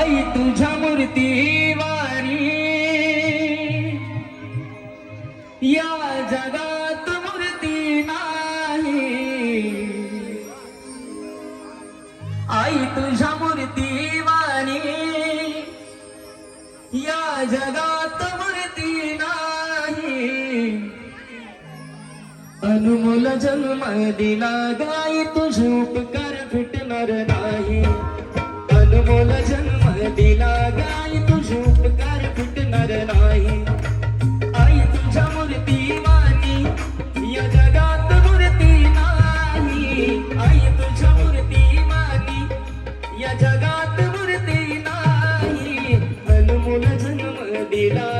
आई तुझ्या मूर्तीवाणी या जगात मूर्ती नाही। आई तुझ्या मूर्तीवाणी या जगात मूर्ती नाही। अनमोल जन्म दिला गाई तुझे उपकार फिटणार नाही। अनमोल जन्म दिला गाई तुझे उपकार फिटणार नाही। आई तुझ्या मूर्तीवाणी या जगात मूर्ती नाही। आई तुझ्या मूर्तीवाणी या जगात मूर्ती नाही। अनमोल जन्म दिला